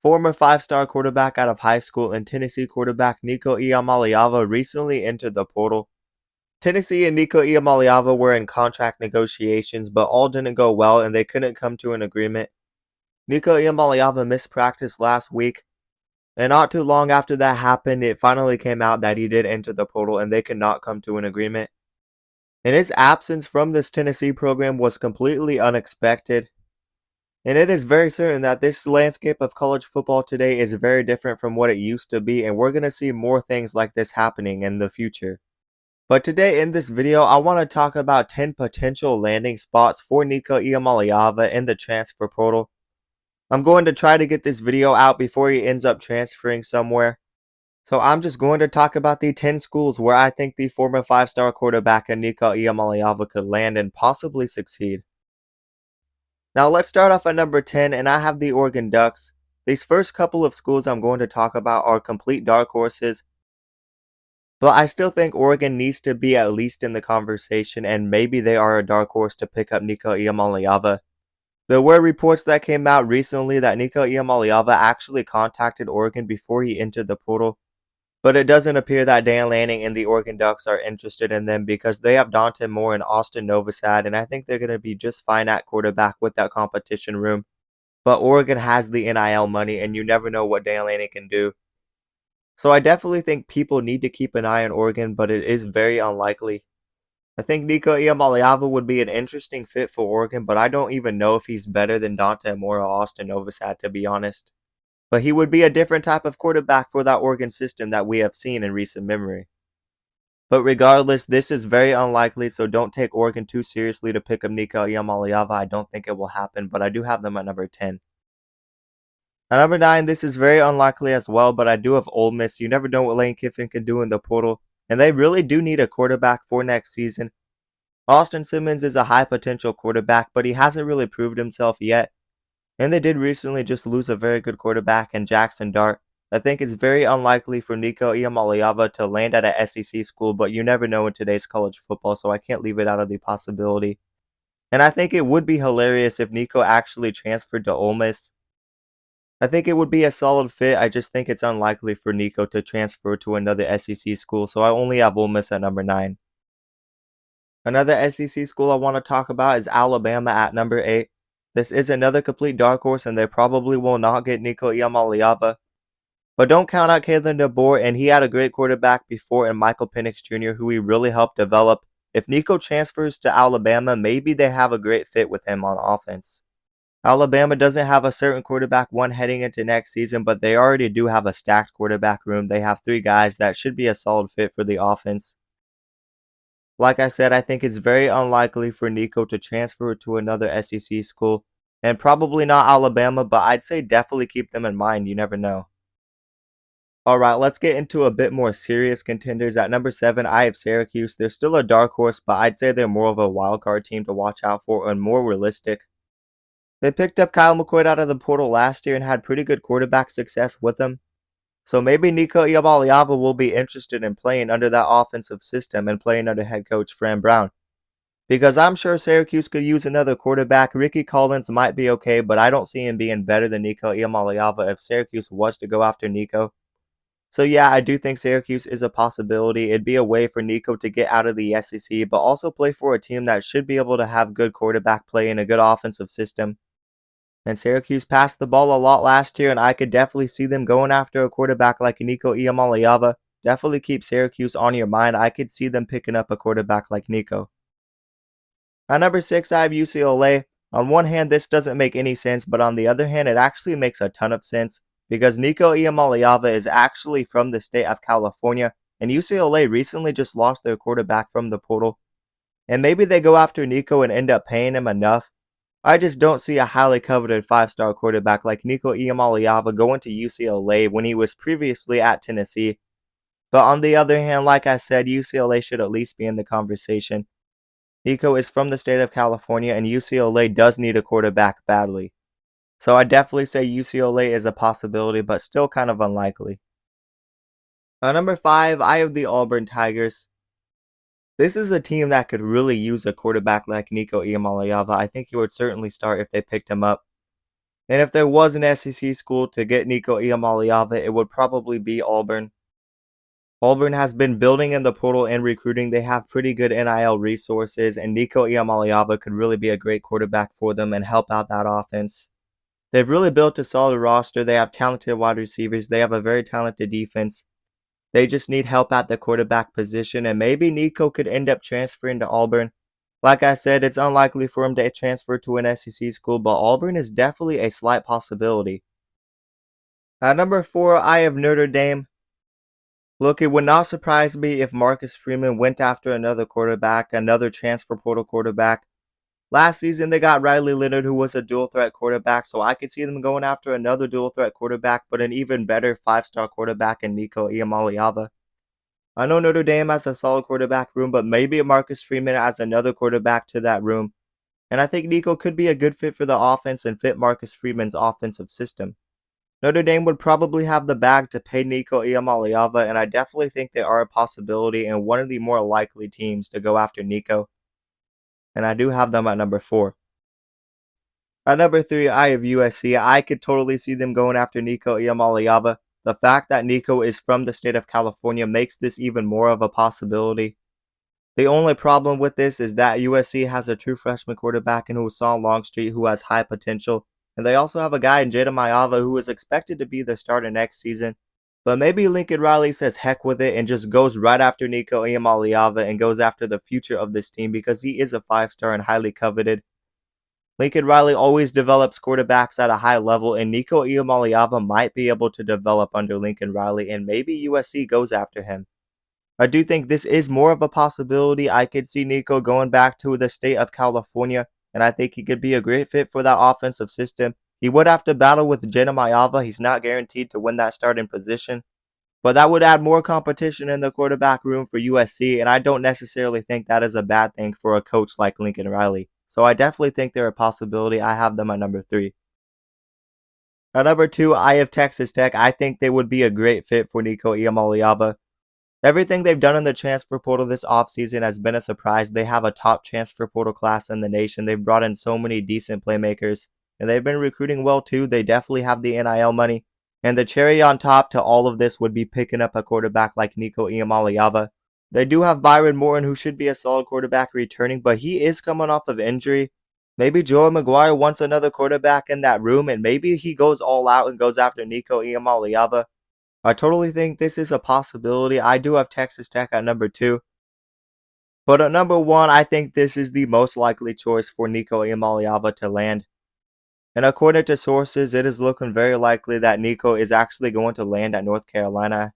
Former five-star quarterback out of high school and Tennessee quarterback Nico Iamaleava recently entered the portal. Tennessee and Nico Iamaleava were in contract negotiations, but all didn't go well and they couldn't come to an agreement. Nico Iamaleava missed practice last week, and not too long after that happened, it finally came out that he did enter the portal and they could not come to an agreement. And his absence from this Tennessee program was completely unexpected. And it is very certain that this landscape of college football today is very different from what it used to be, and we're going to see more things like this happening in the future. But today in this video, I want to talk about 10 potential landing spots for Nico Iamaleava in the transfer portal. I'm going to try to get this video out before he ends up transferring somewhere. So I'm just going to talk about the 10 schools where I think the former 5-star quarterback Nico Iamaleava could land and possibly succeed. Now let's start off at number 10, and I have the Oregon Ducks. These first couple of schools I'm going to talk about are complete dark horses, but I still think Oregon needs to be at least in the conversation, and maybe they are a dark horse to pick up Nico Iamaleava. There were reports that came out recently that Nico Iamaleava actually contacted Oregon before he entered the portal, but it doesn't appear that Dan Lanning and the Oregon Ducks are interested in them because they have Dante Moore and Austin Novosad, and I think they're going to be just fine at quarterback with that competition room. But Oregon has the NIL money, and you never know what Dan Lanning can do. So I definitely think people need to keep an eye on Oregon, but it is very unlikely. I think Nico Iamaleava would be an interesting fit for Oregon, but I don't even know if he's better than Dante Moore or Austin Novosad, to be honest. But he would be a different type of quarterback for that Oregon system that we have seen in recent memory. But regardless, this is very unlikely, so don't take Oregon too seriously to pick up Nico Iamaleava. I don't think it will happen, but I do have them at number 10. At number 9, this is very unlikely as well, but I do have Ole Miss. You never know what Lane Kiffin can do in the portal, and they really do need a quarterback for next season. Austin Simmons is a high potential quarterback, but he hasn't really proved himself yet. And they did recently just lose a very good quarterback in Jackson Dart. I think it's very unlikely for Nico Iamaleava to land at a SEC school, but you never know in today's college football, so I can't leave it out of the possibility. And I think it would be hilarious if Nico actually transferred to Ole Miss. I think it would be a solid fit. I just think it's unlikely for Nico to transfer to another SEC school, so I only have Ole Miss at number 9. Another SEC school I want to talk about is Alabama at number 8. This is another complete dark horse, and they probably will not get Nico Iamaleava. But don't count out Kalen DeBoer, and he had a great quarterback before in Michael Penix Jr., who he really helped develop. If Nico transfers to Alabama, maybe they have a great fit with him on offense. Alabama doesn't have a certain quarterback one heading into next season, but they already do have a stacked quarterback room. They have 3 guys that should be a solid fit for the offense. Like I said, I think it's very unlikely for Nico to transfer to another SEC school, and probably not Alabama, but I'd say definitely keep them in mind, you never know. Alright, let's get into a bit more serious contenders. At number 7, I have Syracuse. They're still a dark horse, but I'd say they're more of a wildcard team to watch out for and more realistic. They picked up Kyle McCoy out of the portal last year and had pretty good quarterback success with him. So maybe Nico Iamaleava will be interested in playing under that offensive system and playing under head coach Fran Brown. Because I'm sure Syracuse could use another quarterback. Ricky Collins might be okay, but I don't see him being better than Nico Iamaleava if Syracuse was to go after Nico. So yeah, I do think Syracuse is a possibility. It'd be a way for Nico to get out of the SEC, but also play for a team that should be able to have good quarterback play and a good offensive system. And Syracuse passed the ball a lot last year, and I could definitely see them going after a quarterback like Nico Iamaleava. Definitely keep Syracuse on your mind. I could see them picking up a quarterback like Nico. At number 6, I have UCLA. On one hand, this doesn't make any sense, but on the other hand, it actually makes a ton of sense because Nico Iamaleava is actually from the state of California, and UCLA recently just lost their quarterback from the portal. And maybe they go after Nico and end up paying him enough. I just don't see a highly coveted 5-star quarterback like Nico Iamaleava going to UCLA when he was previously at Tennessee. But on the other hand, like I said, UCLA should at least be in the conversation. Nico is from the state of California, and UCLA does need a quarterback badly. So I definitely say UCLA is a possibility, but still kind of unlikely. At number 5, I have the Auburn Tigers. This is a team that could really use a quarterback like Nico Iamaleava. I think he would certainly start if they picked him up. And if there was an SEC school to get Nico Iamaleava, it would probably be Auburn. Auburn has been building in the portal and recruiting. They have pretty good NIL resources, and Nico Iamaleava could really be a great quarterback for them and help out that offense. They've really built a solid roster. They have talented wide receivers. They have a very talented defense. They just need help at the quarterback position, and maybe Nico could end up transferring to Auburn. Like I said, it's unlikely for him to transfer to an SEC school, but Auburn is definitely a slight possibility. At number 4, I have Notre Dame. Look, it would not surprise me if Marcus Freeman went after another quarterback, another transfer portal quarterback. Last season, they got Riley Leonard, who was a dual threat quarterback, so I could see them going after another dual threat quarterback, but an even better 5-star quarterback in Nico Iamaleava. I know Notre Dame has a solid quarterback room, but maybe Marcus Freeman adds another quarterback to that room. And I think Nico could be a good fit for the offense and fit Marcus Freeman's offensive system. Notre Dame would probably have the bag to pay Nico Iamaleava, and I definitely think they are a possibility and one of the more likely teams to go after Nico. And I do have them at number 4. At number 3, I have USC. I could totally see them going after Nico Iamaleava. The fact that Nico is from the state of California makes this even more of a possibility. The only problem with this is that USC has a true freshman quarterback in Hassan Longstreet who has high potential, and they also have a guy in Iamaleava who is expected to be the starter next season. But maybe Lincoln Riley says heck with it and just goes right after Nico Iamaleava and goes after the future of this team because he is a 5-star and highly coveted. Lincoln Riley always develops quarterbacks at a high level, and Nico Iamaleava might be able to develop under Lincoln Riley, and maybe USC goes after him. I do think this is more of a possibility. I could see Nico going back to the state of California, and I think he could be a great fit for that offensive system. He would have to battle with Iamaleava. He's not guaranteed to win that starting position, but that would add more competition in the quarterback room for USC, and I don't necessarily think that is a bad thing for a coach like Lincoln Riley. So I definitely think they're a possibility. I have them at number 3. At number 2, I have Texas Tech. I think they would be a great fit for Nico Iamaleava. Everything they've done in the transfer portal this offseason has been a surprise. They have a top transfer portal class in the nation. They've brought in so many decent playmakers, and they've been recruiting well too. They definitely have the NIL money. And the cherry on top to all of this would be picking up a quarterback like Nico Iamaleava. They do have Byron Morton, who should be a solid quarterback returning, but he is coming off of injury. Maybe Joe McGuire wants another quarterback in that room, and maybe he goes all out and goes after Nico Iamaleava. I totally think this is a possibility. I do have Texas Tech at number 2. But at number 1, I think this is the most likely choice for Nico Iamaleava to land. And according to sources, it is looking very likely that Nico is actually going to land at North Carolina.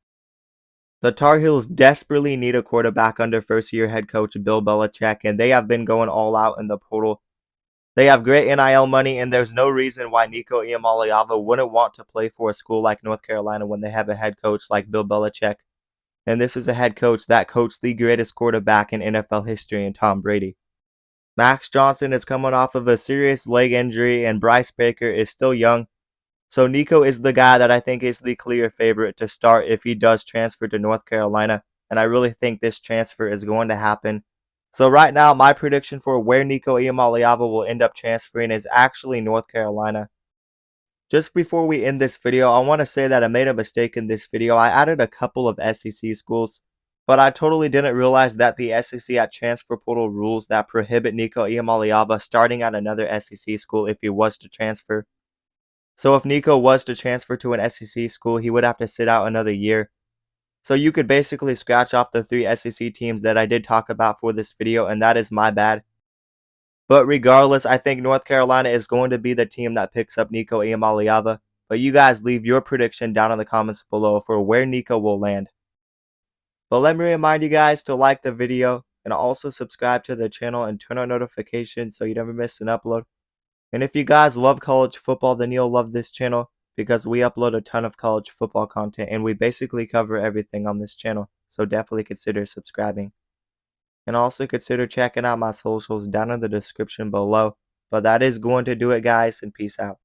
The Tar Heels desperately need a quarterback under first-year head coach Bill Belichick, and they have been going all out in the portal. They have great NIL money, and there's no reason why Nico Iamaleava wouldn't want to play for a school like North Carolina when they have a head coach like Bill Belichick. And this is a head coach that coached the greatest quarterback in NFL history in Tom Brady. Max Johnson is coming off of a serious leg injury, and Bryce Baker is still young. So Nico is the guy that I think is the clear favorite to start if he does transfer to North Carolina, and I really think this transfer is going to happen. So right now, my prediction for where Nico Iamaleava will end up transferring is actually North Carolina. Just before we end this video, I want to say that I made a mistake in this video. I added a couple of SEC schools, but I totally didn't realize that the SEC had transfer portal rules that prohibit Nico Iamaleava starting at another SEC school if he was to transfer. So if Nico was to transfer to an SEC school, he would have to sit out another year. So you could basically scratch off the 3 SEC teams that I did talk about for this video, and that is my bad. But regardless, I think North Carolina is going to be the team that picks up Nico Iamaleava. But you guys leave your prediction down in the comments below for where Nico will land. But let me remind you guys to like the video and also subscribe to the channel and turn on notifications so you never miss an upload. And if you guys love college football, then you'll love this channel because we upload a ton of college football content and we basically cover everything on this channel. So definitely consider subscribing. And also consider checking out my socials down in the description below. But that is going to do it, guys, and peace out.